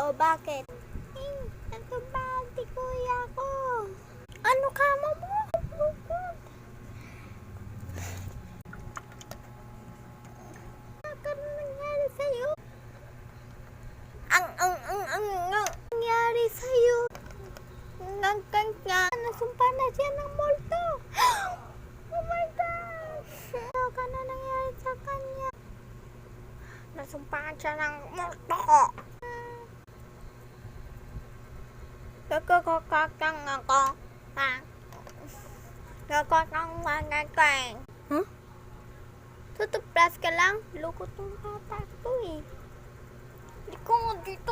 O bakit? Natumbahan si kuya ko. Ano kamo mo? Ano nangyari sa'yo? Ang nangyari sa'yo? Nasumpa na siya ng multo. Oh my God! Ano ka na nangyari sa kanya? Nasumpahan siya ng multo. Kakakakakang ako. Ha? Kakakang manay ko eh. Huh? Tutuplas ka lang? Loko tong bata ko eh. Hindi ko nga dito.